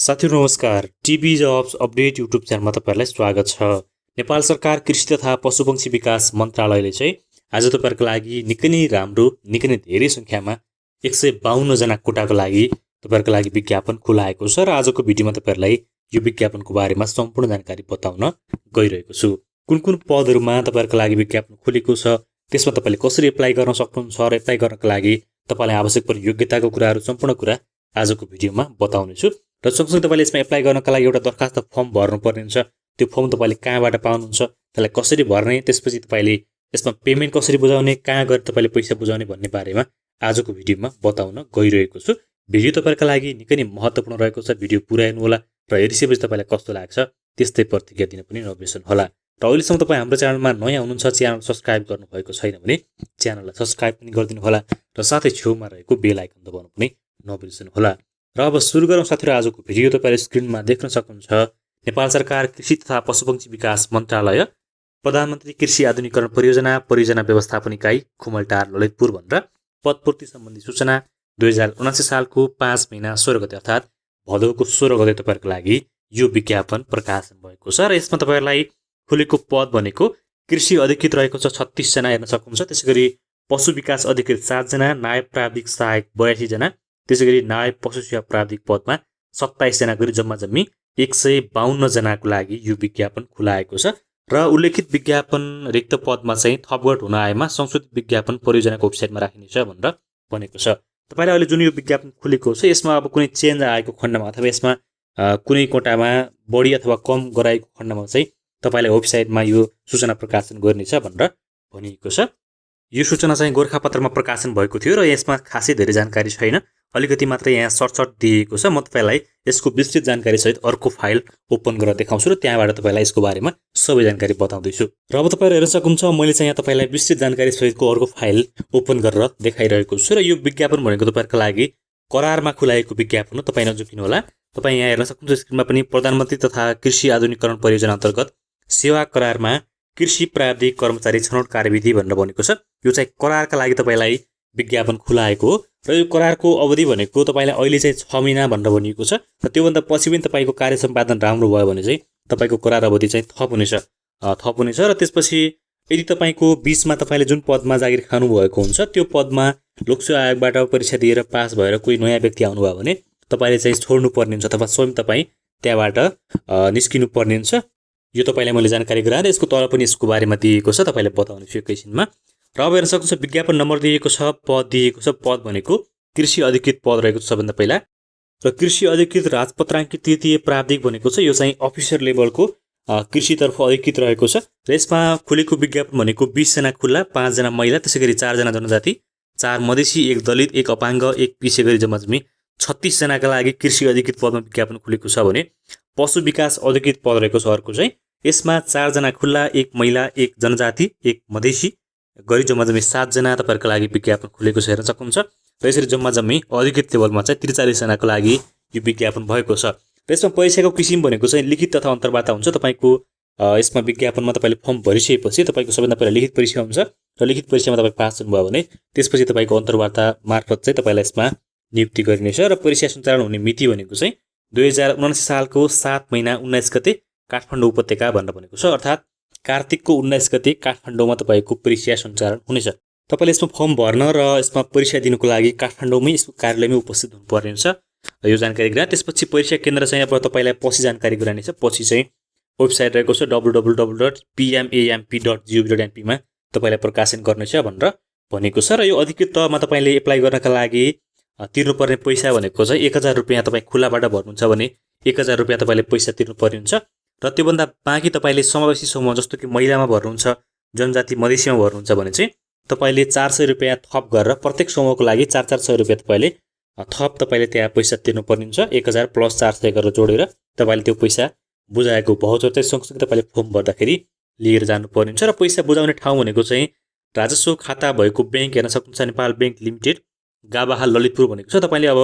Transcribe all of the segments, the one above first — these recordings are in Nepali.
साथीहरु नमस्कार। टिबी जब्स अपडेट युट्युब च्यानलमा तपाईहरुलाई स्वागत छ। नेपाल सरकार कृषि तथा पशुपक्षी विकास मन्त्रालयले चाहिँ आज तपाईहरुको लागि निकै नै राम्रो, निकै नै धेरै संख्यामा 152 जना कोटाको लागि तपाईहरुको लागि विज्ञापन खुलाएको छ र आजको भिडियोमा तपाईहरुलाई यो विज्ञापनको बारेमा सम्पूर्ण जानकारी बताउन गइरहेको छु। कुन पदहरुमा तपाईहरुको लागि विज्ञापन खुलेको छ, त्यसमा तपाईले कसरी एप्लाई गर्न सक्नुहुन्छ र एप्लाई गर्नको लागि तपाईलाई आवश्यक पर्ने योग्यताको कुराहरु सम्पूर्ण कुरा आजको भिडियोमा बताउने छु। र सँगसँगै तपाईले यसमा एप्लाई गर्नका लागि एउटा दरखास्त फर्म भर्नुपर्ने हुन्छ। त्यो फर्म तपाईले कहाँबाट पाउनुहुन्छ, त्यसलाई कसरी भर्ने, त्यसपछि तपाईले यसमा पेमेन्ट कसरी बुझाउने, कहाँ गएर तपाईले पैसा बुझाउने भन्ने बारेमा आजको भिडियोमा बताउन गइरहेको छु। भिडियो तपाईहरुका लागि निकै नै महत्त्वपूर्ण रहेको छ। भिडियो पुरा हेर्नु होला र हेरिसकेपछि तपाईलाई कस्तो लाग्छ त्यस्तै प्रतिक्रिया दिन पनि नबिर्सनु होला। र अहिलेसम्म तपाई हाम्रो च्यानलमा नयाँ हुनुहुन्छ, च्यानल सब्स्क्राइब गर्नुभएको छैन भने च्यानललाई सब्स्क्राइब पनि गरिदिनु होला र साथै छेउमा रहेको बेल आइकन दबाउन पनि नबिर्सनु होला। र अब सुरु गरौँ साथीहरु आजको भिडियो। तपाईले स्क्रिनमा देख्न सक्नुहुन्छ नेपाल सरकार कृषि तथा पशुपक्षी विकास मन्त्रालय प्रधानमन्त्री कृषि आधुनिकीकरण परियोजना व्यवस्थापन इकाइ खुमलटार ललितपुर भनेर पदपूर्ति सम्बन्धी सूचना 2079 सालको 5 महिना 16 गते अर्थात् भदौको 16 गते तपाईहरुको लागि यो विज्ञापन प्रकाशन भएको छ। र यसमा तपाईहरुलाई खुलेको पद भनेको कृषि अधिकृत रहेको छ 36 जना हेर्न सक्नुहुन्छ। त्यसैगरी पशु विकास अधिकृत 7 जना, नायब प्राविधिक सहायक 82 जना, त्यसैगरी नायब पशु सेवा प्राविधिक पदमा 27 जना गरी जम्मा 152 जनाको लागि यो विज्ञापन खुलाएको छ। र उल्लेखित विज्ञापन रिक्त पदमा चाहिँ थपगढ हुन आएमा संशोधित विज्ञापन परियोजनाको वेबसाइटमा राखिनेछ भनेर भनेको छ। तपाईले अहिले जुन यो विज्ञापन खुलेको छ यसमा अब कुनै चेन्ज आएको खण्डमा अथवा यसमा कुनै कोटामा बढी अथवा कम गराएको खण्डमा चाहिँ तपाईलाई वेबसाइटमा यो सूचना प्रकाशन गर्नेछ भनेर भनिएको छ। यो सूचना चाहिँ गोरखापत्रमा प्रकाशन भएको थियो र यसमा खासै धेरै जानकारी छैन, अलिकति मात्र यहाँ सर्ट दिएको छ। म तपाईलाई यसको विस्तृत जानकारी सहित अर्को फाइल ओपन गरेर देखाउँछु र त्यहाँबाट तपाईलाई यसको बारेमा सबै जानकारी बताउँदै छु। र अब तपाईहरु हेर्न सक्नुहुन्छ मैले चाहिँ यहाँ तपाईलाई विस्तृत जानकारी सहितको अर्को फाइल ओपन गरेर देखाइरहेको छु। र यो विज्ञापन भनेको तपाईहरुको लागि करारमा खुलाएको विज्ञापन हो। तपाई नझुकिनु होला। तपाई यहाँ हेर्न सक्नुहुन्छ स्क्रिनमा पनि प्रधानमन्त्री तथा कृषि आधुनिकीकरण परियोजना अन्तर्गत सेवा करारमा कृषि प्राविधिक कर्मचारी छनौट कार्यविधि भनेर भनेको छ। यो चाहिँ करारका लागि तपाईलाई विज्ञापन खुलाएको हो र यो करारको अवधि भनेको तपाईलाई अहिले चाहिँ 6 महिना भनेर भनिएको छ। र त्योभन्दा पछि पनि तपाईको कार्य सम्पादन राम्रो भयो भने चाहिँ तपाईको करार अवधि चाहिँ थप हुनेछ। र त्यसपछि यदि तपाईको बीचमा तपाईले जुन पदमा जागिर खानु भएको हुन्छ त्यो पदमा लोकसेवा आयोगबाट परीक्षा दिएर पास भएर कोही नयाँ व्यक्ति आउनु भयो भने तपाईले चाहिँ छोड्नु पर्ने हुन्छ अथवा स्वयं तपाई त्यहाँबाट निस्किनु पर्ने हुन्छ। यो तपाईलाई मैले जानकारी गराएर यसको तल पनि यसको बारेमा दिएको छ, तपाईलाई बताउने छु एकैछिनमा। र अब हेर्न सक्नुहुन्छ विज्ञापन नम्बर दिएको छ, पद दिएको छ। पद भनेको कृषि अधिकृत पद रहेको छ सबभन्दा पहिला र कृषि अधिकृत राजपत्राङ्कित तृतीय प्राविधिक भनेको छ। यो चाहिँ अफिसर लेभलको कृषितर्फ अधिकृत रहेको छ। र यसमा खुलेको विज्ञापन भनेको 20 जना खुल्ला, 5 जना महिला, त्यसैगरी 4 जना जनजाति, 4 मधेसी, 1 दलित, 1 अपाङ्ग, 1 पिछे गरी जम्मा 36 जनाका लागि कृषि अधिकृत पदमा विज्ञापन खुलेको छ भने पशु विकास अधिकृत पद रहेको छ अर्को चाहिँ। यसमा 4 जना खुल्ला, 1 महिला, 1 जनजाति, 1 मधेसी गरी जम्मा 7 जना तपाईहरुको लागि विज्ञापन खुलेको छ हेर्न सक्नुहुन्छ। र यसरी जम्मा अधिकृत लेभलमा चाहिँ 43 जनाको लागि यो विज्ञापन भएको छ। र यसमा परीक्षाको किसिम भनेको चाहिँ लिखित तथा अन्तर्वार्ता हुन्छ। तपाईको यसमा विज्ञापनमा तपाईले फर्म भरिसकेपछि तपाईको सबभन्दा पहिला लिखित परीक्षा हुन्छ र लिखित परीक्षामा तपाई पास हुनुभयो भने त्यसपछि तपाईको अन्तर्वार्ता मार्फत चाहिँ तपाईलाई यसमा नियुक्ति गरिनेछ। र परीक्षा सञ्चालन हुने मिति भनेको चाहिँ 2079 सालको 7 महिना 19 गते काठमाडौँ उपत्यका भनेर भनेको छ। अर्थात् कार्तिकको 19 गते काठमाडौँमा तपाईको परीक्षा सञ्चालन हुनेछ। तपाईले यसमा फर्म भर्न र यसमा परीक्षा दिनुको लागि काठमाडौँमै यसको कार्यालयमै उपस्थित हुनुपर्ने हुन्छ। यो जानकारी गराए त्यसपछि परीक्षा केन्द्र चाहिँ अब तपाईलाई पछि जानकारी गराइनेछ। पछि चाहिँ वेबसाइट रहेको छ www.pmamp.gov.np मा तपाईलाई प्रकाशन गर्नेछ भनेर भनेको छ। र यो अधिकृत तहमा तपाईले एप्लाई गर्नका लागि तिर्नुपर्ने पैसा भनेको चाहिँ 1000 रुपैयाँ तपाई खुलाबाट भर्नुहुन्छ भने 1000 रुपैयाँ तपाईले पैसा तिर्नुपर्ने हुन्छ। र त्योभन्दा बाँकी तपाईले समावेशी समूह जस्तो कि महिलामा भर्नुहुन्छ, जनजाति मधेसीमा भर्नुहुन्छ भने चाहिँ तपाईले 400 रुपैयाँ थप गरेर प्रत्येक समूहको लागि 400 रुपैयाँ तपाईले त्यहाँ पैसा तिर्नुपर्ने हुन्छ। 1000 + 400 गरेर जोडेर तपाईले त्यो पैसा बुझाएको भाउचर चाहिँ सँगसँगै तपाईले फर्म भर्दाखेरि लिएर जानुपर्ने हुन्छ। र पैसा बुझाउने ठाउँ भनेको चाहिँ राजस्व खाता भएको बैंक हेर्न सक्नुहुन्छ नेपाल बैंक लिमिटेड गाबाहाल ललितपुर भनेको छ। तपाईले अब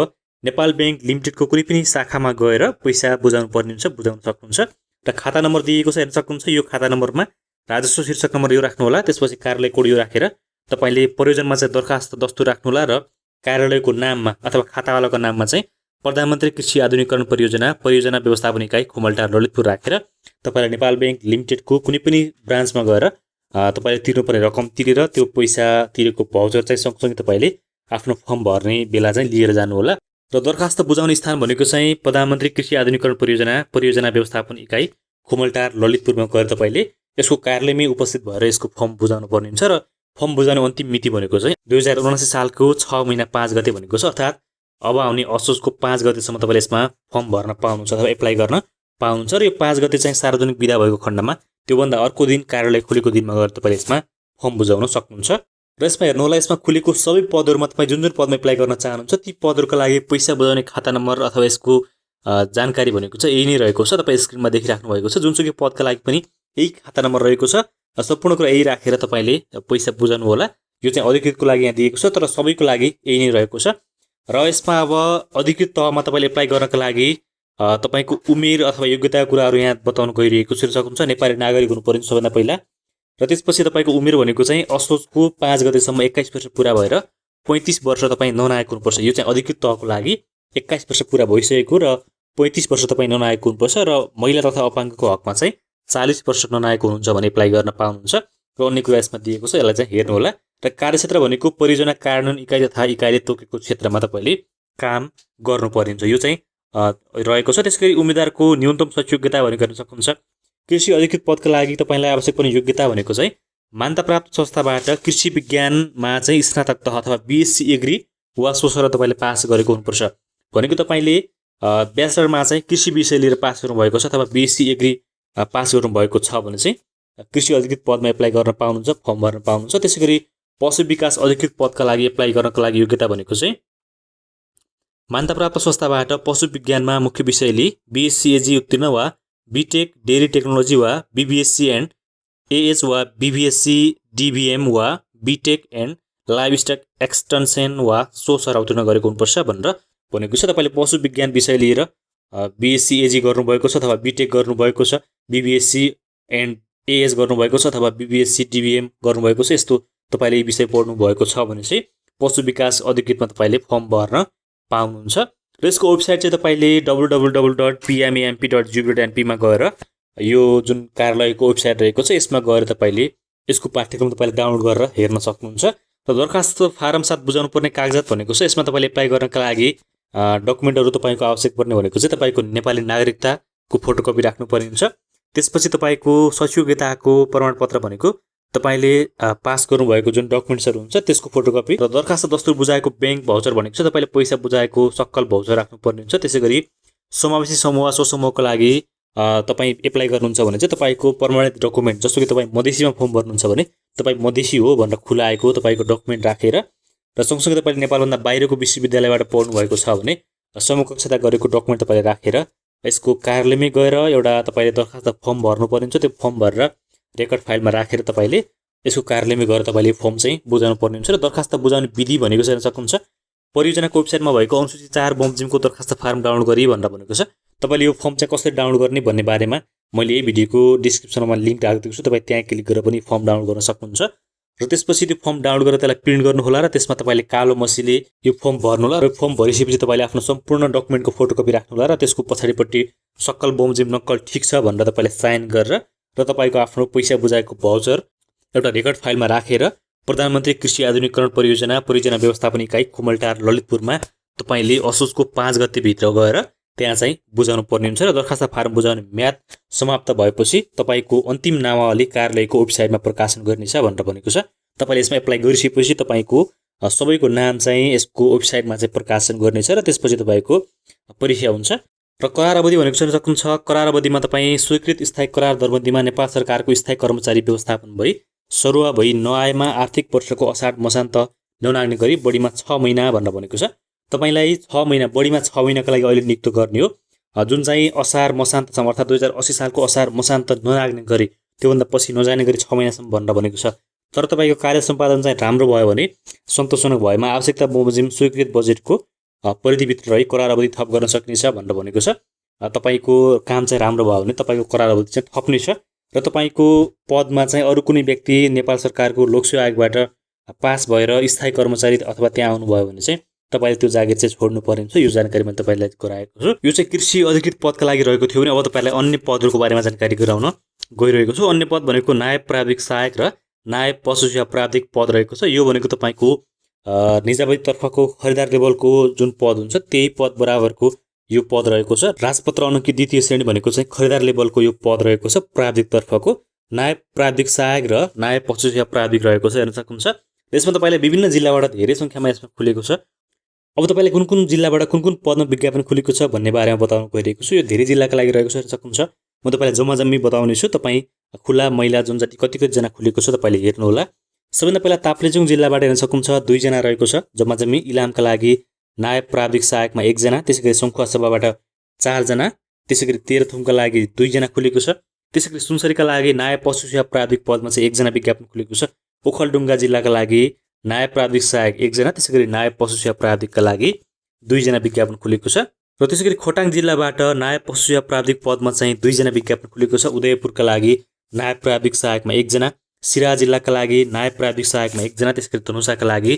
नेपाल बैंक लिमिटेडको कुनै पनि शाखामा गएर पैसा बुझाउनु पर्ने हुन्छ, बुझाउन सक्नुहुन्छ। र खाता नम्बर दिएको छ हेर्न सक्नुहुन्छ। यो खाता नम्बरमा राजस्व शीर्षक नम्बर यो राख्नु होला, त्यसपछि कार्यालय कोड यो राखेर तपाईले प्रयोजनमा चाहिँ दरखास्त दस्तुर राख्नु होला र कार्यालयको नाममा अथवा खातावालाको नाममा चाहिँ प्रधानमन्त्री कृषि आधुनिकीकरण परियोजना व्यवस्थापन इकाइ खुमलटार ललितपुर राखेर तपाईँले नेपाल ब्याङ्क लिमिटेडको कुनै पनि ब्रान्चमा गएर तपाईँले तिर्नुपर्ने रकम तिरेर त्यो पैसा तिरेको भाउचर चाहिँ सँगसँगै तपाईँले आफ्नो फर्म भर्ने बेला चाहिँ लिएर जानुहोला। र दरखास्त बुझाउने स्थान भनेको चाहिँ प्रधानमन्त्री कृषि आधुनिकीकरण परियोजना व्यवस्थापन इकाइ खुमलटार ललितपुरमा गएर तपाईँले यसको कार्यालयमै उपस्थित भएर यसको फर्म बुझाउनु पर्ने हुन्छ। र फर्म बुझाउने अन्तिम मिति भनेको चाहिँ 2079 सालको 6 महिना 5 गते भनेको छ, अर्थात् अब आउने असोजको 5 गतेसम्म तपाईँले यसमा फर्म भर्न पाउनुहुन्छ अथवा एप्लाई गर्न पाउनुहुन्छ। र यो 5 गते चाहिँ सार्वजनिक बिदा भएको खण्डमा त्योभन्दा अर्को दिन कार्यालय खुलेको दिनमा गएर तपाईँले यसमा फर्म बुझाउन सक्नुहुन्छ। र यसमा हेर्नु होला, यसमा खुलेको सबै पदहरूमा तपाईँ जुन जुन पदमा एप्लाई गर्न चाहनुहुन्छ ती पदहरूका लागि पैसा बुझाउने खाता नम्बर अथवा यसको जानकारी भनेको चाहिँ यही नै रहेको छ। तपाईँ स्क्रिनमा देखिराख्नु भएको छ, जुनसुकै पदका लागि पनि यही खाता नम्बर रहेको छ। सम्पूर्ण कुरा यही राखेर तपाईँले पैसा बुझाउनु होला। यो चाहिँ अधिकृतको लागि यहाँ दिएको छ, तर सबैको लागि यही नै रहेको छ। र यसमा अब अधिकृत तहमा तपाईँले एप्लाई गर्नका लागि तपाईँको उमेर अथवा योग्यताका कुराहरू यहाँ बताउन गइरहेको सक्नुहुन्छ। नेपाली नागरिक हुनुपर्ने सबैभन्दा पहिला। र त्यसपछि तपाईँको उमेर भनेको चाहिँ असोजको 5 गतेसम्म 21 वर्ष पुरा भएर 35 वर्ष तपाईँ ननागरिक हुनुपर्छ। यो चाहिँ अधिकृत तहको लागि 21 वर्ष पुरा भइसकेको र 35 वर्ष तपाईँ ननागरिक हुनुपर्छ। र महिला तथा अपाङ्गको हकमा चाहिँ 40 वर्ष ननागरिक हुनुहुन्छ भने एप्लाई गर्न पाउनुहुन्छ। र अन्य कुरा यसमा दिएको छ, यसलाई चाहिँ हेर्नु होला। र कार्यक्षेत्र भनेको परियोजना कार्यान्वयन इकाइ तथा इकाइले तोकेको क्षेत्रमा तपाईँले काम गर्नुपर्ने हुन्छ, यो चाहिँ रहेको छ। त्यसैगरी उम्मेदवारको न्यूनतम शैक्षिक योग्यता भनेको हेर्न सक्नुहुन्छ। कृषि अधिकृत पदका लागि तपाईँलाई आवश्यक पर्ने योग्यता भनेको चाहिँ मान्यताप्राप्त संस्थाबाट कृषि विज्ञानमा चाहिँ स्नातक तह अथवा BSc एग्री वा सोसर तपाईँले पास गरेको हुनुपर्छ। भनेको तपाईँले ब्याचलरमा चाहिँ कृषि विषय लिएर पास गर्नुभएको छ अथवा BSc एग्री पास गर्नुभएको छ भने चाहिँ कृषि अधिकृत पदमा एप्लाई गर्न पाउनुहुन्छ, फर्म भर्न पाउनुहुन्छ। त्यसै गरी पशु विकास अधिकृत पदका लागि एप्लाई गर्नको लागि योग्यता भनेको चाहिँ मान्यताप्राप्त संस्थाबाट पशु विज्ञानमा मुख्य विषय लिई BSc एजी उत्तीर्ण वा बीटेक डेरी टेक्नोलोजी वा BBSc एन्ड AH वा BBSc DBM वा बीटेक एन्ड लाइभस्टक एक्सटेन्सन वा सोसर उत्तीर्ण गरेको हुनुपर्छ भनेर भनेको छ। तपाईँले पशु विज्ञान विषय लिएर BSc एजी गर्नुभएको छ अथवा बीटेक गर्नुभएको छ, BBSc एन्ड AH गर्नुभएको छ अथवा BBSc DBM गर्नुभएको छ, यस्तो तपाईँले यी विषय पढ्नु भएको छ भने चाहिँ पशु विकास अधिकृतमा तपाईँले फर्म भर्न पाउनुहुन्छ। र यसको वेबसाइट चाहिँ तपाईँले www.pmamp.gov.np मा गएर यो जुन कार्यालयको वेबसाइट रहेको छ यसमा गएर तपाईँले यसको पाठ्यक्रम तपाईँले डाउनलोड गरेर हेर्न सक्नुहुन्छ। र दरखास्त फारम 7 बुझाउनु पर्ने कागजात भनेको छ, यसमा तपाईँले एप्लाई गर्नका लागि डकुमेन्टहरू तपाईँको आवश्यक पर्ने भनेको चाहिँ तपाईँको नेपाली नागरिकताको फोटोकपी राख्नुपर्ने हुन्छ। त्यसपछि तपाईँको शैक्षिक योग्यताको प्रमाणपत्र भनेको तपाईँले पास गर्नुभएको जुन डकुमेन्ट्सहरू हुन्छ त्यसको फोटोकपी र दरखास्त दस्तुर बुझाएको ब्याङ्क भाउचर भनेको छ तपाईँले पैसा बुझाएको सक्कल भाउचर राख्नुपर्ने हुन्छ। त्यसै गरी समावेशी समूह वा स्वसमूहको लागि तपाईँ एप्लाई गर्नुहुन्छ भने चाहिँ तपाईँको प्रमाणित डकुमेन्ट, जस्तो कि तपाईँ मधेसीमा फर्म भर्नुहुन्छ भने तपाईँ मधेसी हो भनेर खुलाएको तपाईँको डकुमेन्ट राखेर र सँगसँगै तपाईँले नेपालभन्दा बाहिरको विश्वविद्यालयबाट पढ्नुभएको छ भने समकक्षता गरेको डकुमेन्ट तपाईँले राखेर यसको कार्यालयमै गएर एउटा तपाईँले दरखास्त फर्म भर्नुपर्ने हुन्छ। त्यो फर्म भरेर रेकर्ड फाइलमा राखेर तपाईँले यसको कार्यालयमै गएर तपाईँले फर्म चाहिँ बुझाउनु पर्ने हुन्छ। र दरखास्त बुझाउने विधि भनेको चाहिँ हेर्न सक्नुहुन्छ, परियोजनाको वेबसाइटमा भएको अनुसूची 4 बमोजिमको दरखास्त फार्म डाउनलोड गरी भनेर भनेको छ। तपाईँले यो फर्म चाहिँ कसरी डाउनलोड गर्ने भन्ने बारेमा मैले यही भिडियोको डिस्क्रिप्सनमा लिङ्क राखिदिएको छु, तपाईँ त्यहाँ क्लिक गरेर पनि फर्म डाउनलोड गर्न सक्नुहुन्छ। र त्यसपछि त्यो फर्म डाउनलोड गरेर त्यसलाई प्रिन्ट गर्नुहोला र त्यसमा तपाईँले कालो मसीले यो फर्म भर्नुहोला र फर्म भरिसकेपछि तपाईँले आफ्नो सम्पूर्ण डकुमेन्टको फोटोकपी राख्नुहोला र त्यसको पछाडिपट्टि सक्कल बमोजिम नक्कल ठिक छ भनेर तपाईँले साइन गरेर र तपाईँको आफ्नो पैसा बुझाएको भाउचर एउटा रेकर्ड फाइलमा राखेर प्रधानमन्त्री कृषि आधुनिकीकरण परियोजना व्यवस्थापन इकाइ खुमलटार ललितपुरमा तपाईँले असोजको 5 गतेभित्र गएर त्यहाँ चाहिँ बुझाउनु पर्ने हुन्छ। र दरखास्त फारम बुझाउने म्याद समाप्त भएपछि तपाईँको अन्तिम नामावली कार्यालयको वेबसाइटमा प्रकाशन गर्नेछ भनेर भनेको छ। तपाईँले यसमा एप्लाई गरिसकेपछि तपाईँको सबैको नाम चाहिँ यसको वेबसाइटमा चाहिँ प्रकाशन गर्नेछ र त्यसपछि तपाईँको परीक्षा हुन्छ। र करार अवधि भनेको चाहिँ सक्नुहुन्छ, करार अवधिमा तपाईँ स्वीकृत स्थायी करार दरबन्दीमा नेपाल सरकारको स्थायी कर्मचारी व्यवस्थापन भई सरुवा भई नआएमा आर्थिक वर्षको असाढ मसान्त ननाग्ने गरी बढीमा 6 महिना भनेर भनेको छ। तपाईँलाई 6 महिना बढीमा 6 महिनाको लागि अहिले नियुक्त गर्ने हो, जुन चाहिँ असार मसान्तसम्म अर्थात् 2080 सालको असार मसान्त ननाग्ने गरी त्योभन्दा पछि नजाने गरी 6 महिनासम्म भनेर भनेको छ। तर तपाईँको कार्य सम्पादन चाहिँ राम्रो भयो भने सन्तोषजनक भएमा आवश्यकता बमोजिम स्वीकृत बजेटको परिधिभित्र रही करार अवधि थप गर्न सकिनेछ भनेर भनेको छ। तपाईँको काम चाहिँ राम्रो भयो भने तपाईँको करार अवधि चाहिँ थप्नेछ र तपाईँको पदमा चाहिँ अरू कुनै व्यक्ति नेपाल सरकारको लोकसेवा आयोगबाट पास भएर स्थायी कर्मचारी अथवा त्यहाँ आउनुभयो भने चाहिँ तपाईँले त्यो जागिर चाहिँ छोड्नु पर्ने हुन्छ। यो जानकारी मैले तपाईँलाई गराएको छु। यो चाहिँ कृषि अधिकृत पदका लागि रहेको थियो भने अब तपाईँलाई अन्य पदहरूको बारेमा जानकारी गराउन गइरहेको छु। अन्य पद भनेको नायब प्राविधिक सहायक र नायब पशु सेवा प्राविधिक पद रहेको छ। यो भनेको तपाईँको निजाबती तर्फको खरिदार लेभलको जुन पद हुन्छ त्यही पद बराबरको यो पद रहेको छ। राजपत्र अनुकी द्वितीय श्रेणी भनेको चाहिँ खरिदार लेभलको यो पद रहेको छ प्राविधिक तर्फको। नायब प्राविधिक सहायक र नायब पशु सेवा प्राविधिक रहेको छ, हेर्न सक्नुहुन्छ। यसमा तपाईँले विभिन्न जिल्लाबाट धेरै सङ्ख्यामा यसमा खुलेको छ। अब तपाईँले कुन कुन जिल्लाबाट कुन कुन पदमा विज्ञापन खुलेको छ भन्ने बारेमा बताउन गइरहेको छु। यो धेरै जिल्लाका लागि रहेको छ, हेर्न सक्नुहुन्छ। म तपाईँलाई जम्मी बताउने छु। तपाईँ खुला महिला जनजाति कतिजना खुलेको छ तपाईँले हेर्नुहोला। सबैभन्दा पहिला ताप्लेजुङ जिल्लाबाट हेर्न सक्नुहुन्छ 2 जना रहेको छ जम्मी। इलामका लागि नायब प्राविधिक सहायकमा 1 जना, त्यसैगरी सङ्खुवासभाबाट 4 जना, त्यसैगरी तेह्रथुमका लागि 2 जना खुलेको छ। त्यसैगरी सुनसरीका लागि नायब पशु सेवा प्राविधिक पदमा चाहिँ 1 जना विज्ञापन खुलेको छ। ओखलढुङ्गा जिल्लाका लागि नायब प्राविधिक सहायक 1 जना, त्यसैगरी नायब पशु सेवा प्राविधिकका लागि 2 जना विज्ञापन खुलेको छ। र त्यसैगरी खोटाङ जिल्लाबाट नायब पशु सेवा प्राविधिक पदमा चाहिँ 2 जना विज्ञापन खुलेको छ। उदयपुरका लागि नायब प्राविधिक सहायकमा 1 जना, सिराहा जिल्लाका लागि नायब प्राविधिक सहायकमा 1 जना, त्यसैगरी धनुषाका लागि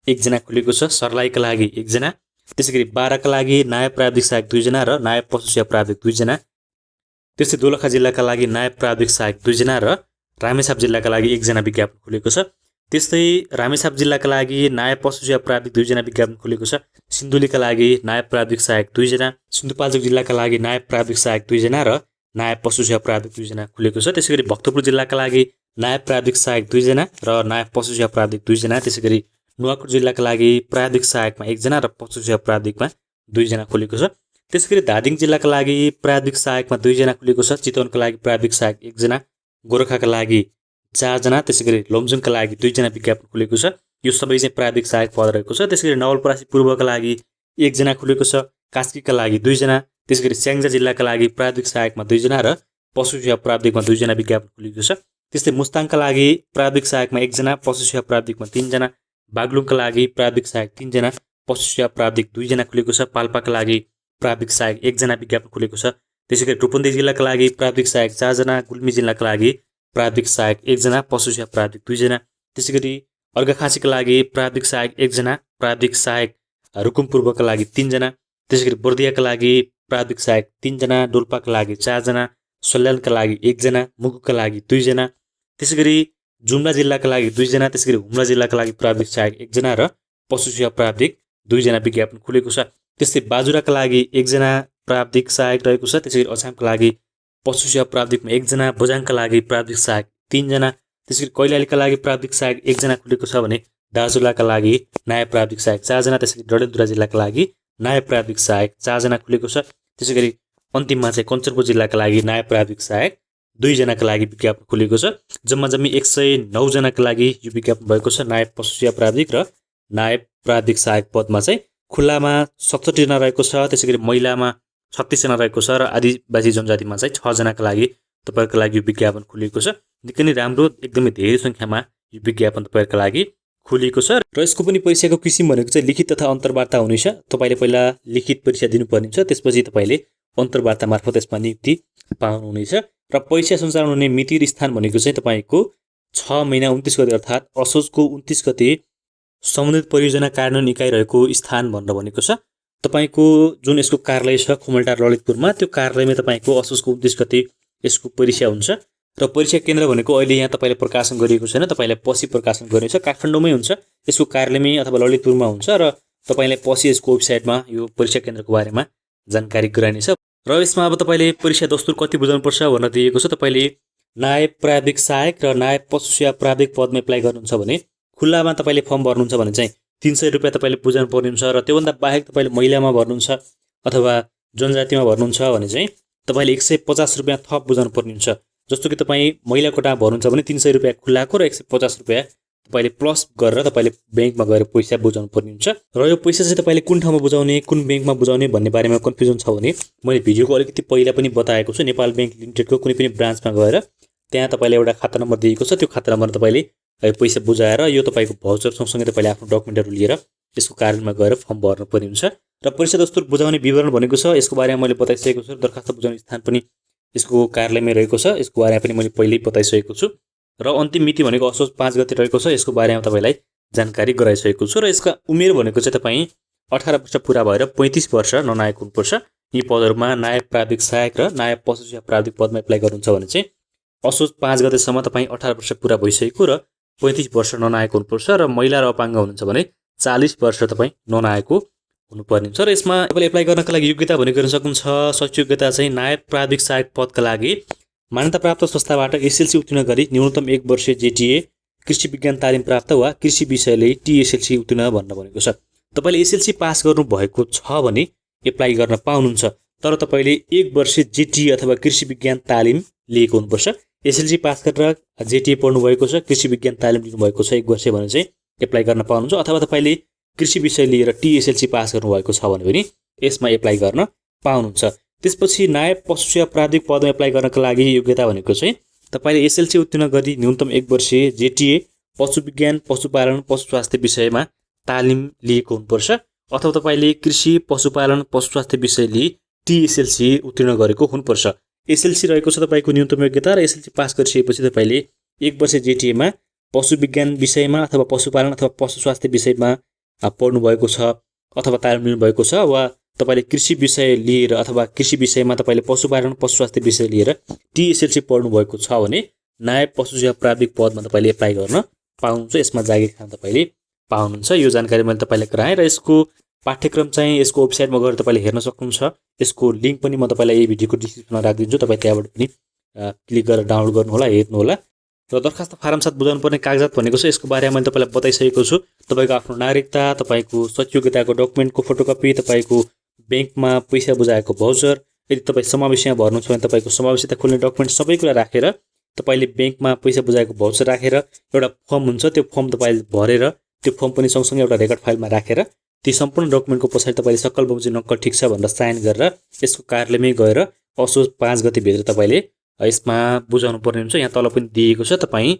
1 जना खुलेको छ। सर्लाहीका लागि 1 जना, त्यसैगरी बाराका लागि नायब प्राविधिक सहायक 2 जना र नायब पशु सेवा प्राविधिक 2 जना। त्यस्तै दोलखा जिल्लाका लागि नायब प्राविधिक सहायक 2 जना र रामेछाप जिल्लाका लागि 1 जना विज्ञापन खुलेको छ। त्यस्तै रामेछाप जिल्लाका लागि नायब पशु सेवा प्राविधिक 2 जना विज्ञापन खुलेको छ। सिन्धुलीका लागि नायब प्राविधिक सहायक 2 जना, सिन्धुपाल्चोक जिल्लाका लागि नायब प्राविधिक सहायक 2 जना र नायब पशु सेवा प्राविधिक 2 जना खुलेको छ। त्यसैगरी भक्तपुर जिल्लाका लागि नायब प्राविधिक सहायक 2 जना र नायब पशु सेवा प्राविधिक 2 जना, त्यसैगरी नुवाकोट जिल्लाका लागि प्राविधिक सहायकमा 1 जना र पशु सेवा प्राविधिकमा 2 जना खुलेको छ। त्यसैगरी धादिङ जिल्लाका लागि प्राविधिक सहायकमा 2 जना खुलेको छ। चितवनका लागि प्राविधिक सहायक 1 जना, गोरखाका लागि 4 जना, त्यसैगरी लमजुङका लागि 2 जना विज्ञापन खुलेको छ। यो सबै चाहिँ प्राविधिक सहायक पद रहेको छ। त्यसैगरी नवलपरासी पूर्वका लागि 1 जना खुलेको छ, कास्कीका लागि 2 जना, त्यसैगरी स्याङ्जा जिल्लाका लागि प्राविधिक सहायकमा 2 जना र पशु सेवा प्राविधिकमा 2 जना विज्ञापन खुलेको छ। त्यस्तै मुस्ताङका लागि प्राविधिक सहायकमा 1 जना, पशु सेवा प्राविधिकमा 3 जना, बागलुङका लागि प्राविधिक सहायक 3 जना, पशु सेवा प्राविधिक 2 जना खुलेको छ। पाल्पाका लागि प्राविधिक सहायक 1 जना विज्ञापन खुलेको छ। त्यसैगरी रूपन्देही जिल्लाका लागि प्राविधिक सहायक 4 जना, गुल्मी जिल्लाका लागि प्राविधिक सहायक 1 जना, पशु सेवा प्राविधिक 2 जना। त्यसैगरी अर्घाखाँचीका लागि प्राविधिक सहायक 1 जना, प्राविधिक सहायक रुकुम पूर्वका लागि 3 जना, त्यसैगरी बर्दियाका लागि प्राविधिक सहायक 3 जना, डोल्पाका लागि 4 जना, सल्यानका लागि 1 जना, मुगुका लागि 2 जना, त्यसैगरी जुम्ला जिल्लाका लागि 2 जना, त्यसैगरी हुम्ला जिल्लाका लागि प्राविधिक सहायक 1 जना र पशु सेवा प्राविधिक 2 जना विज्ञापन खुलेको छ। त्यस्तै बाजुराका लागि 1 जना प्राविधिक सहायक रहेको छ। त्यसैगरी अछामका लागि पशु सेवा प्राविधिकमा 1 जना, बझाङका लागि प्राविधिक सहायक 3 जना, त्यसैगरी कैलालीका लागि प्राविधिक सहायक 1 जना खुलेको छ भने दार्चुलाका लागि नायब प्राविधिक सहायक 4 जना, त्यसैगरी डडेलधुरा जिल्लाका लागि नायब प्राविधिक सहायक 4 जना खुलेको छ। त्यसैगरी अन्तिममा चाहिँ कञ्चनपुर जिल्लाका लागि नायब प्राविधिक सहायक 2 जनाका लागि विज्ञापन खुलेको छ। जम्मी 109 जनाका लागि यो विज्ञापन भएको छ। नायब पशु सेवा प्राविधिक र नायब प्राविधिक सहायक पदमा चाहिँ खुल्लामा 67 जना रहेको छ, त्यसैगरी महिलामा 36 जना रहेको छ र आदिवासी जनजातिमा चाहिँ 6 जनाका लागि तपाईँहरूको लागि यो विज्ञापन खुलेको छ। निकै नै राम्रो, एकदमै धेरै सङ्ख्यामा यो विज्ञापन तपाईँहरूको लागि खुलेको छ। र यसको पनि परीक्षाको किसिम भनेको चाहिँ लिखित तथा अन्तर्वार्ता हुनेछ। तपाईँले पहिला लिखित परीक्षा दिनुपर्ने हुन्छ, त्यसपछि तपाईँले अन्तर्वार्ता मार्फत यसमा नियुक्ति पाउनुहुनेछ। र परीक्षा सञ्चालन हुने मिति र स्थान भनेको चाहिँ तपाईँको 6 महिना 29 गते अर्थात् असोजको 29 गते सम्बन्धित परियोजना कार्यान्वयन इकाइ रहेको स्थान भनेर भनेको छ। तपाईँको जुन यसको कार्यालय छ खुमलटार ललितपुरमा, त्यो कार्यालयमा तपाईँको असोजको 29 गते यसको परीक्षा हुन्छ। र परीक्षा केन्द्र भनेको अहिले यहाँ तपाईँले प्रकाशन गरिएको छैन, तपाईँलाई पछि प्रकाशन गरिनेछ। काठमाडौँमै हुन्छ, यसको कार्यालयमै अथवा ललितपुरमा हुन्छ र तपाईँलाई पछि यसको वेबसाइटमा यो परीक्षा केन्द्रको बारेमा जानकारी गराइनेछ। र यसमा अब तपाईँले परीक्षा दस्तुर कति बुझाउनुपर्छ भनेर दिएको छ। तपाईँले नायब प्राविधिक सहायक र नायब पशु सेवा प्राविधिक पदमा एप्लाई गर्नुहुन्छ भने खुल्लामा तपाईँले फर्म भर्नुहुन्छ भने चाहिँ 300 रुपियाँ तपाईँले बुझाउनु पर्ने हुन्छ। र त्योभन्दा बाहेक तपाईँले महिलामा भर्नुहुन्छ अथवा जनजातिमा भर्नुहुन्छ भने चाहिँ तपाईँले 150 रुपियाँ थप बुझाउनु पर्ने हुन्छ। जस्तो कि तपाईँ महिला कोटामा भर्नुहुन्छ भने 300 रुपियाँ खुल्लाको र 150 रुपियाँ तपाईँले प्लस गरेर तपाईँले ब्याङ्कमा गएर पैसा बुझाउनु पर्ने हुन्छ। र यो पैसा चाहिँ तपाईँले कुन ठाउँमा बुझाउने, कुन ब्याङ्कमा बुझाउने भन्ने बारेमा कन्फ्युजन छ भने मैले भिडियोको अलिकति पहिला पनि बताएको छु। नेपाल ब्याङ्क लिमिटेडको कुनै पनि ब्रान्चमा गएर त्यहाँ तपाईँले एउटा खाता नम्बर दिएको छ, त्यो खाता नम्बर तपाईँले पैसा बुझाएर यो तपाईँको भाउचर सँगसँगै तपाईँले आफ्नो डकुमेन्टहरू लिएर यसको कार्यालयमा गएर फर्म भर्नु पर्ने हुन्छ। र परीक्षा दस्तुर बुझाउने विवरण भनेको छ, यसको बारेमा मैले बताइसकेको छु। दरखास्त बुझाउने स्थान पनि यसको कार्यालयमै रहेको छ, यसको बारेमा पनि मैले पहिल्यै बताइसकेको छु। र अन्तिम मिति भनेको असोज 5 गते रहेको छ, यसको बारेमा तपाईँलाई जानकारी गराइसकेको छु। र यसका उमेर भनेको चाहिँ तपाईँ 18 वर्ष पुरा भएर 35 वर्ष ननायक हुनुपर्छ। यी पदहरूमा नायब प्राविधिक सहायक र नायब पशु सेवा प्राविधिक पदमा एप्लाई गर्नुहुन्छ भने चाहिँ असोज 5 गतेसम्म तपाईँ 18 वर्ष पुरा भइसकेको र 35 वर्ष ननायक हुनुपर्छ र महिला र अपाङ्ग हुनुहुन्छ भने 40 वर्ष तपाईँ ननायकको हुनुपर्ने हुन्छ। र यसमा तपाईँले एप्लाई गर्नका लागि योग्यता भनेको गर्न सक्नुहुन्छ। शैक्षिक योग्यता चाहिँ नायब प्राविधिक सहायक पदका लागि मान्यताप्राप्त संस्थाबाट एसएलसी उत्तीर्ण गरी न्यूनतम 1 वर्ष जेटिए कृषि विज्ञान तालिम प्राप्त वा कृषि विषयले टिएसएलसी उत्तीर्ण भन्न भनेको छ। तपाईँले एसएलसी पास गर्नुभएको छ भने एप्लाई गर्न पाउनुहुन्छ, तर तपाईँले 1 वर्ष जेटिए अथवा कृषि विज्ञान तालिम लिएको हुनुपर्छ। एसएलसी पास गरेर जेटिए पढ्नुभएको छ, कृषि विज्ञान तालिम लिनुभएको छ 1 वर्ष भने चाहिँ एप्लाई गर्न पाउनुहुन्छ, अथवा तपाईँले कृषि विषय लिएर टिएसएलसी पास गर्नुभएको छ भने पनि यसमा एप्लाई गर्न पाउनुहुन्छ। त्यसपछि नायब पशु सेवा प्राविधिक पदमा एप्लाई गर्नका लागि योग्यता भनेको चाहिँ तपाईँले एसएलसी उत्तीर्ण गरी न्यूनतम 1 वर्ष जेटिए पशु विज्ञान पशुपालन पशु स्वास्थ्य विषयमा तालिम लिएको हुनुपर्छ, अथवा तपाईँले कृषि पशुपालन पशु स्वास्थ्य विषय लिई टिएसएलसी उत्तीर्ण गरेको हुनुपर्छ। एसएलसी रहेको छ तपाईँको न्यूनतम योग्यता र एसएलसी पास गरिसकेपछि तपाईँले 1 वर्ष जेटिएमा पशु विज्ञान विषयमा अथवा पशुपालन अथवा पशु स्वास्थ्य विषयमा पढ्नुभएको छ अथवा तालिम लिनुभएको छ, वा तपाईँले कृषि विषय लिएर अथवा कृषि विषयमा तपाईँले पशुपालन पशु स्वास्थ्य विषय लिएर टिएसएलसी पढ्नुभएको छ भने नायब पशु सेवा प्राविधिक पदमा तपाईँले एप्लाई गर्न पाउनुहुन्छ। यसमा जागिर खान तपाईँले पाउनुहुन्छ। यो जानकारी मैले तपाईँलाई गराएँ र यसको पाठ्यक्रम चाहिँ यसको वेबसाइटमा गएर तपाईँले हेर्न सक्नुहुन्छ। यसको लिङ्क पनि म तपाईँलाई यही भिडियोको डिस्क्रिप्सनमा राखिदिन्छु, तपाईँ त्यहाँबाट पनि क्लिक गरेर डाउनलोड गर्नुहोला, हेर्नुहोला। र दरखास्त फारम साथ बुझाउनुपर्ने कागजात भनेको छ यसको बारेमा मैले तपाईँलाई बताइसकेको छु। तपाईँको आफ्नो नागरिकता, तपाईँको शैक्षिक योग्यताको डकुमेन्टको फोटोकपी, तपाईँको ब्याङ्कमा पैसा बुझाएको भाउचर, यदि तपाईँ समावेशीमा भर्नुहुन्छ भने तपाईँको समावेशिता खोल्ने डकुमेन्ट सबै कुरा राखेर तपाईँले ब्याङ्कमा पैसा बुझाएको भाउचर राखेर एउटा फर्म हुन्छ, त्यो फर्म तपाईँले भरेर त्यो फर्म पनि सँगसँगै एउटा रेकर्ड फाइलमा राखेर ती सम्पूर्ण डकुमेन्टको पछाडि तपाईँले सक्कल बमोजिम नक्कल ठिक छ भनेर साइन गरेर यसको कार्यालयमै गएर असोज 5 गतेभित्र तपाईँले यसमा बुझाउनु पर्ने हुन्छ। यहाँ तल पनि दिएको छ, तपाईँ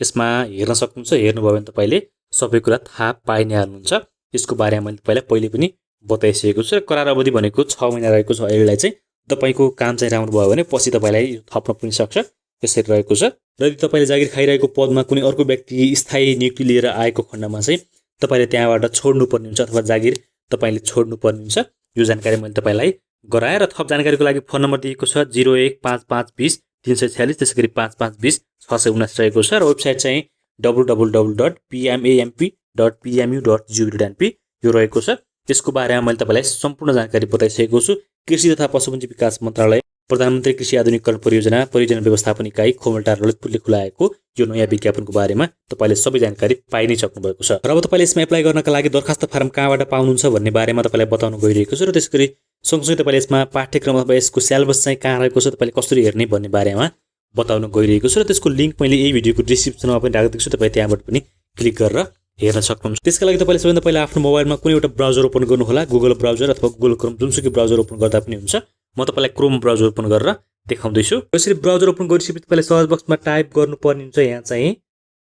यसमा हेर्न सक्नुहुन्छ। हेर्नुभयो भने तपाईँले सबै कुरा थाहा पाइ नै हाल्नुहुन्छ। यसको बारेमा मैले तपाईँलाई पहिले पनि बताइसकेको छु। र करार अवधि भनेको 6 महिना रहेको छ। अहिलेलाई चाहिँ तपाईँको काम चाहिँ राम्रो भयो भने पछि तपाईँलाई थप्न पनि सक्छ, त्यसरी रहेको छ। र यदि तपाईँले जागिर खाइरहेको पदमा कुनै अर्को व्यक्ति स्थायी नियुक्ति लिएर आएको खण्डमा चाहिँ तपाईँले त्यहाँबाट छोड्नुपर्ने हुन्छ अथवा जागिर तपाईँले छोड्नुपर्ने हुन्छ। यो जानकारी मैले तपाईँलाई गराएँ। र थप जानकारीको लागि फोन नम्बर दिएको छ 015520 346, त्यसै गरी 5520 679 रहेको छ। र वेबसाइट चाहिँ www.pma.mp.pmu.gov.np यो रहेको छ। त्यसको बारेमा मैले तपाईँलाई सम्पूर्ण जानकारी बताइसकेको छु। कृषि तथा पशुपन्छी विकास मन्त्रालय प्रधानमन्त्री कृषि आधुनिकीकरण परियोजना व्यवस्थापन इकाइ खोमलटार ललितपुरले खुलाएको यो नयाँ विज्ञापनको बारेमा तपाईँले सबै जानकारी पाइ नै सक्नुभएको छ। र अब तपाईँले यसमा एप्लाई गर्नका लागि दरखास्त फारम कहाँबाट पाउनुहुन्छ भन्ने बारेमा तपाईँलाई बताउन गइरहेको छु। र त्यसै गरी सँगसँगै तपाईँले यसमा पाठ्यक्रम अथवा यसको सिलेबस चाहिँ कहाँ रहेको छ, तपाईँले कसरी हेर्ने भन्ने बारेमा बताउन गइरहेको छु। र त्यसको लिङ्क मैले यही भिडियोको डिस्क्रिप्सनमा पनि राखिदिएको छु, तपाईँ त्यहाँबाट पनि क्लिक गरेर हेर्न सक्नुहुन्छ। त्यसका लागि तपाईँले सबैभन्दा पहिला आफ्नो मोबाइलमा कुनै एउटा ब्राउजर ओपन गर्नुहोला, गुगल ब्राउजर अथवा गुगल क्रोम, जुनसुकै ब्राउजर ओपन गर्दा पनि हुन्छ। म तपाईँलाई क्रोम ब्राउजर ओपन गरेर देखाउँदैछु। यसरी ब्राउजर ओपन गरिसकेपछि तपाईँले सर्च बक्समा टाइप गर्नुपर्ने हुन्छ। यहाँ चाहिँ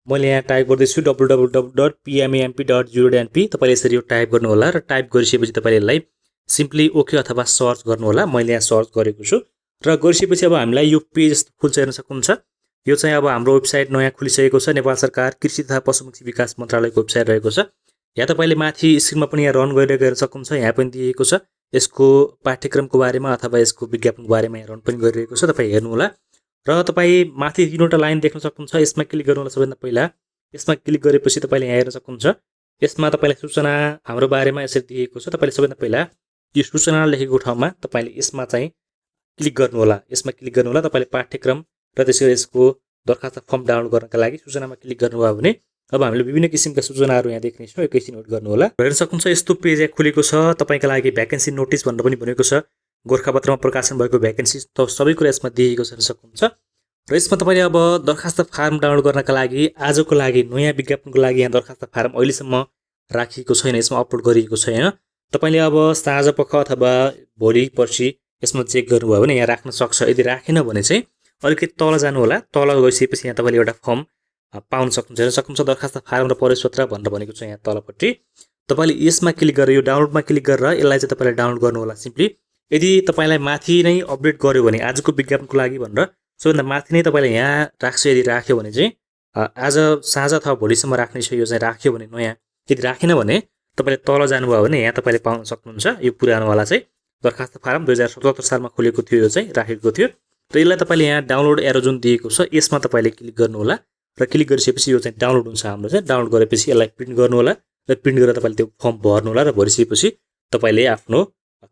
मैले यहाँ टाइप गर्दैछु www.pmamp.gov.np। तपाईँले यसरी यो टाइप गर्नुहोला र टाइप गरिसकेपछि तपाईँले यसलाई सिम्पली ओके अथवा सर्च गर्नुहोला। मैले यहाँ सर्च गरेको छु र गरिसकेपछि अब हामीलाई यो पेज खुल्छ, हेर्न सक्नुहुन्छ। यो चाहिँ अब हाम्रो वेबसाइट नयाँ खुलिसकेको छ। नेपाल सरकार कृषि तथा पशुपक्षी विकास मन्त्रालयको वेबसाइट रहेको छ। यहाँ तपाईँले माथि स्क्रिनमा पनि यहाँ रन गरिरहेको हेर्न सक्नुहुन्छ। यहाँ पनि दिएको छ यसको पाठ्यक्रमको बारेमा अथवा यसको विज्ञापनको बारेमा यहाँ रन पनि गरिरहेको छ, तपाईँ हेर्नुहोला। र तपाईँ माथि 3वटा लाइन देख्न सक्नुहुन्छ। यसमा क्लिक गर्नुहोला। सबैभन्दा पहिला यसमा क्लिक गरेपछि तपाईँले यहाँ हेर्न सक्नुहुन्छ। यसमा तपाईँलाई सूचना हाम्रो बारेमा यसरी दिएको छ। तपाईँले सबैभन्दा पहिला यो सूचना लेखेको ठाउँमा तपाईँले यसमा चाहिँ क्लिक गर्नुहोला। यसमा क्लिक गर्नुहोला। तपाईँले पाठ्यक्रम र त्यसै यसको दरखास्त फर्म डाउनलोड गर्नका लागि सूचनामा क्लिक गर्नुभयो भने अब हामीले विभिन्न किसिमका सूचनाहरू यहाँ देख्नेछौँ। एकैछिन नोट गर्नुहोला। हेर्न सक्नुहुन्छ यस्तो पेज यहाँ खुलेको छ। तपाईँका लागि भ्याकेन्सी नोटिस भनेर पनि भनेको छ। गोरखापत्रमा प्रकाशन भएको भ्याकेन्सी त सबै कुरा यसमा दिएको छ, हेर्न सक्नुहुन्छ। र यसमा तपाईँले अब दरखास्त फारम डाउनलोड गर्नका लागि आजको लागि नयाँ विज्ञापनको लागि यहाँ दरखास्त फारम अहिलेसम्म राखिएको छैन, यसमा अपलोड गरिएको छैन। तपाईँले अब साँझ पख अथवा भोलि पर्सि यसमा चेक गर्नुभयो भने यहाँ राख्न सक्छ। यदि राखेन भने चाहिँ अलिकति तल जानुहोला। तल गइसकेपछि यहाँ तपाईँले एउटा फर्म पाउन सक्नुहुन्छ, हेर्न सक्नुहुन्छ। दरखास्त फारम र प्रवेशपत्र भनेर भनेको छ यहाँ तलपट्टि। तपाईँले यसमा क्लिक गरेर यो डाउनलोडमा क्लिक गरेर यसलाई चाहिँ तपाईँले डाउनलोड गर्नुहोला सिम्पली। यदि तपाईँलाई माथि नै अपडेट गर्यो भने आजको विज्ञापनको लागि भनेर सबैभन्दा माथि नै तपाईँले यहाँ राख्छ। यदि राख्यो भने चाहिँ आज साँझ अथवा भोलिसम्म राख्ने छ, यो चाहिँ राख्यो भने नयाँ। यदि राखेन भने तपाईँले तल जानुभयो भने यहाँ तपाईँले पाउन सक्नुहुन्छ यो पुरानोवाला चाहिँ दरखास्त फारम 2077 सालमा खोलेको थियो, यो चाहिँ राखेको थियो। र यसलाई तपाईँले यहाँ डाउनलोड एरो जुन दिएको छ यसमा तपाईँले क्लिक गर्नु होला र क्लिक गरिसकेपछि यो चाहिँ डाउनलोड हुन्छ हाम्रो चाहिँ। डाउनलोड गरेपछि यसलाई प्रिन्ट गर्नु होला र प्रिन्ट गरेर तपाईँले त्यो फर्म भर्नु होला र भरिसकेपछि तपाईँले आफ्नो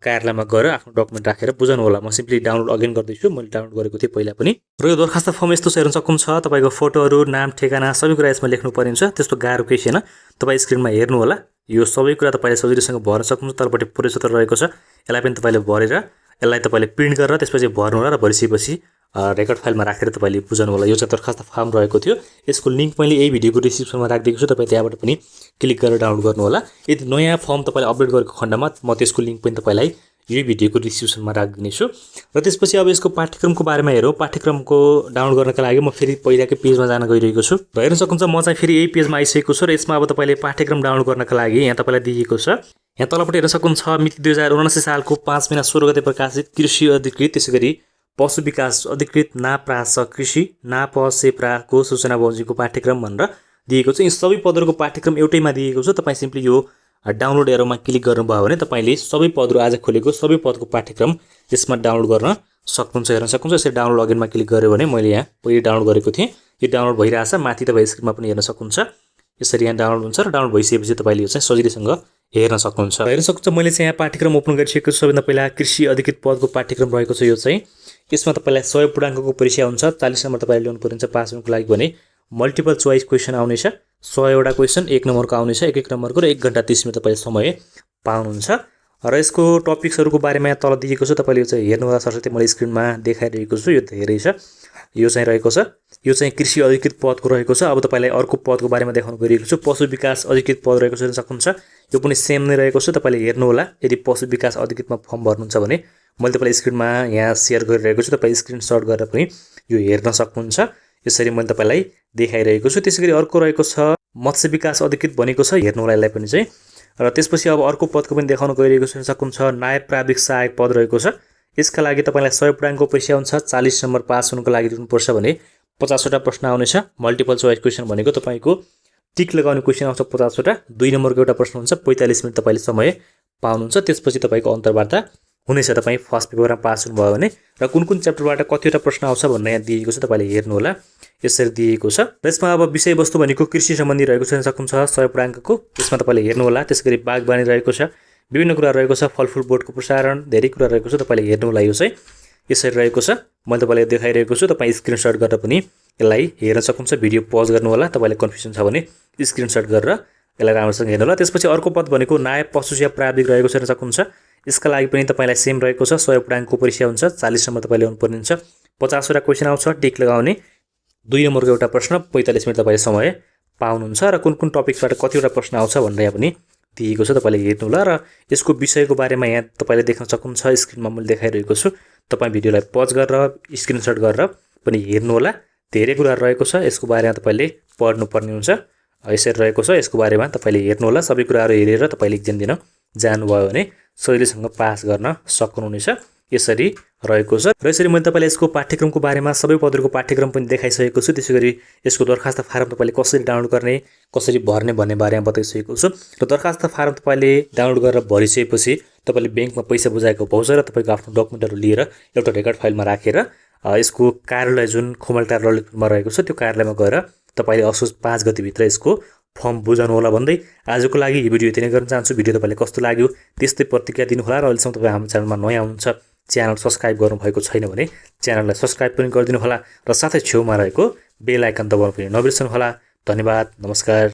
कार्यालयमा गएर आफ्नो डकुमेन्ट राखेर बुझाउनु होला। म सिम्पली डाउनलोड अगेन गर्दैछु, मैले डाउनलोड गरेको थिएँ पहिला पनि। र यो दरखास्त फर्म यस्तो हेर्न सक्नुहुन्छ, तपाईँको फोटोहरू, नाम, ठेगाना सबै कुरा यसमा लेख्नु पर्ने हुन्छ। त्यस्तो गाह्रो केही छैन, तपाईँ स्क्रिनमा हेर्नु होला। यो सबै कुरा तपाईँले सजिलोसँग भर्न सक्नुहुन्छ। तलपट्टि प्रवेशपत्र रहेको छ, यसलाई पनि तपाईँले भरेर यसलाई तपाईँले प्रिन्ट गरेर त्यसपछि भर्नु होला र भरिसकेपछि रेकर्ड फाइलमा राखेर तपाईँले बुझाउनु होला। यो चाहिँ दरखास्त फर्म रहेको थियो। यसको लिङ्क मैले यही भिडियोको डिस्क्रिप्सनमा राखिदिएको छु, तपाईँ त्यहाँबाट पनि क्लिक गरेर डाउनलोड गर्नु होला। यदि नयाँ फर्म तपाईँले अपडेट गरेको खण्डमा म त्यसको लिङ्क पनि तपाईँलाई यही भिडियोको डिस्क्रिप्सनमा राखिदिनेछु। र त्यसपछि अब यसको पाठ्यक्रमको बारेमा हेरौँ। पाठ्यक्रमको डाउनलोड गर्नका लागि म फेरि पहिलाकै पेजमा जान गइरहेको छु र हेर्न सक्नुहुन्छ म चाहिँ फेरि यही पेजमा आइसकेको छु र यसमा अब तपाईँले पाठ्यक्रम डाउनलोड गर्नका लागि यहाँ तपाईँलाई दिएको छ। यहाँ तलपट्टि हेर्न सक्नुहुन्छ मिति 2079 सालको 5 महिना 16 गते प्रकाशित कृषि अधिकृत, त्यसै गरी पशु विकास अधिकृत नाप्रास कृषि नापसेप्राको सूचना बमोजिमको पाठ्यक्रम भनेर दिएको छ। यी सबै पदहरूको पाठ्यक्रम एउटैमा दिएको छ। तपाईँ सिम्पली यो डाउनलोड एरोमा क्लिक गर्नुभयो भने तपाईँले सबै पदहरू आज खोलेको सबै पदको पाठ्यक्रम यसमा डाउनलोड गर्न सक्नुहुन्छ। हेर्न सक्नुहुन्छ यसरी डाउनलोड अगेनमा क्लिक गऱ्यो भने मैले यहाँ पहिले डाउनलोड गरेको थिएँ, यो डाउनलोड भइरहेछ। माथि तपाईँ स्क्रिनमा पनि हेर्न सक्नुहुन्छ यसरी यहाँ डाउनलोड हुन्छ र डाउनलोड भइसकेपछि तपाईँले यो चाहिँ सजिलैसँग हेर्न सक्नुहुन्छ। हेर्न सक्नुहुन्छ मैले चाहिँ यहाँ पाठ्यक्रम ओपन गरिसकेको छु। सबैभन्दा पहिला कृषि अधिकृत पदको पाठ्यक्रम रहेको छ यो चाहिँ। यसमा तपाईँलाई 100 पूर्णाङ्कको परीक्षा हुन्छ। 40 नम्बर तपाईँले ल्याउनु पर्ने पास हुनुको लागि भने मल्टिपल चोइस क्वेसन आउनेछ। 100वटा क्वेसन 1 नम्बरको आउनेछ, 1 नम्बरको र 1 घण्टा 30 मिनट तपाईँले समय पाउनुहुन्छ। र यसको टपिक्सहरूको बारेमा यहाँ तल दिएको छ, तपाईँले यो चाहिँ हेर्नु होला। सरस्वती मैले स्क्रिनमा देखाइरहेको छु, यो धेरै छ। यो चाहिँ रहेको छ, यो चाहिँ कृषि अधिकृत पदको रहेको छ। अब तपाईँलाई अर्को पदको बारेमा देखाउन गइरहेको छु। पशु विकास अधिकृत पद रहेको छ, हेर्न सक्नुहुन्छ। यो पनि सेम नै रहेको छ, तपाईँले हेर्नु होला। यदि पशु विकास अधिकृतमा फर्म भर्नुहुन्छ भने मैले तपाईँलाई स्क्रिनमा यहाँ सेयर गरिरहेको छु, तपाईँ स्क्रिनसट गरेर पनि यो हेर्न सक्नुहुन्छ। यसरी मैले तपाईँलाई देखाइरहेको छु। त्यसै गरी अर्को रहेको छ मत्स्य विकास अधिकृत भनेको छ, हेर्नु होला यसलाई पनि चाहिँ। र त्यसपछि अब अर्को पदको पनि देखाउन गइरहेको छु, हेर्न सक्नुहुन्छ। नायब प्राविधिक सहायक पद रहेको छ। यसका लागि तपाईँलाई 100 पूर्णाङ्कको परीक्षा हुन्छ। 40 नम्बर पास हुनुको लागि दिनुपर्छ भने 50वटा प्रश्न आउनेछ। मल्टिपल चोइस क्वेसन भनेको तपाईँको टिक लगाउने क्वेसन आउँछ 50वटा। 2 नम्बरको एउटा प्रश्न हुन्छ। 45 मिनट तपाईँले समय पाउनुहुन्छ। त्यसपछि तपाईँको अन्तर्वार्ता हुनेछ तपाईँ फर्स्ट पेपरमा पास हुनुभयो भने। र कुन कुन च्याप्टरबाट कतिवटा प्रश्न आउँछ भन्ने यहाँ दिएको छ, तपाईँले हेर्नु होला। यसरी दिएको छ। र यसमा अब विषयवस्तु भनेको कृषि सम्बन्धी रहेको छ, हेर्न सक्नुहुन्छ। 100 पूर्णाङ्कको यसमा तपाईँले हेर्नु होला। त्यसै गरी बागबानी रहेको छ, विभिन्न कुरा रहेको छ, फलफुल बोर्डको प्रसारण, धेरै कुरा रहेको छ, तपाईँले हेर्नु होला। यो चाहिँ यसरी रहेको छ, मैले तपाईँलाई देखाइरहेको छु। तपाईँ स्क्रिनसट गरेर पनि यसलाई हेर्न सक्नुहुन्छ। भिडियो पज गर्नु होला, तपाईँलाई कन्फ्युजन छ भने स्क्रिनसट गरेर यसलाई राम्रोसँग हेर्नु होला। त्यसपछि अर्को पद भनेको नायब पशु सेवा प्राविधिक रहेको छ, हेर्न सक्नुहुन्छ। यसका लागि पनि तपाईँलाई सेम रहेको छ। 100 पूर्णाङ्कको परीक्षा हुन्छ। 40 नम्बर तपाईँले ल्याउनु पर्ने हुन्छ। 50वटा क्वेसन आउँछ, टिक लगाउने। 2 नम्बरको एउटा प्रश्न, 45 मिनट तपाईँले समय पाउनुहुन्छ। र कुन कुन टपिक्सबाट कतिवटा प्रश्न आउँछ भनेर यहाँ पनि दिएको छ, तपाईँले हेर्नु होला। र यसको विषयको बारेमा यहाँ तपाईँले देख्न सक्नुहुन्छ। स्क्रिनमा मैले देखाइरहेको छु, तपाईँ भिडियोलाई पज गरेर स्क्रिनसट गरेर पनि हेर्नु होला। धेरै कुराहरू रहेको छ, यसको बारेमा तपाईँले पढ्नुपर्ने हुन्छ। यसरी रहेको छ, यसको बारेमा तपाईँले हेर्नु होला। सबै कुराहरू हेरेर तपाईँले इक्जाम दिन जानुभयो भने सजिलैसँग पास गर्न सक्नुहुनेछ। यसरी रहेको छ। र यसरी मैले तपाईँलाई यसको पाठ्यक्रमको बारेमा सबै पदहरूको पाठ्यक्रम पनि देखाइसकेको छु। त्यसै गरी यसको दरखास्त फारम तपाईँले कसरी डाउनलोड गर्ने, कसरी भर्ने भन्ने बारेमा बताइसकेको छु। र दरखास्त फारम तपाईँले डाउनलोड गरेर भरिसकेपछि तपाईँले ब्याङ्कमा पैसा बुझाएको भाउचर र तपाईँको आफ्नो डकुमेन्टहरू लिएर एउटा रेकर्ड फाइलमा राखेर यसको कार्यालय जुन खुमलटार ललितपुरमा रहेको छ त्यो कार्यालयमा गएर तपाईँले असोज 5 गतिभित्र यसको फर्म बुझाउनु होला भन्दै आजको लागि यो भिडियो यति नै गर्न चाहन्छु। भिडियो तपाईँलाई कस्तो लाग्यो त्यस्तै प्रतिक्रिया दिनुहोला। र अहिलेसम्म तपाईँ हाम्रो च्यानलमा नयाँ हुनुहुन्छ, च्यानल सब्सक्राइब गर्नुभएको छैन भने च्यानललाई सब्सक्राइब पनि गरिदिनु होला र साथै छेउमा रहेको बेल आइकन दबाउनु पनि नबिर्सनु होला। धन्यवाद, नमस्कार।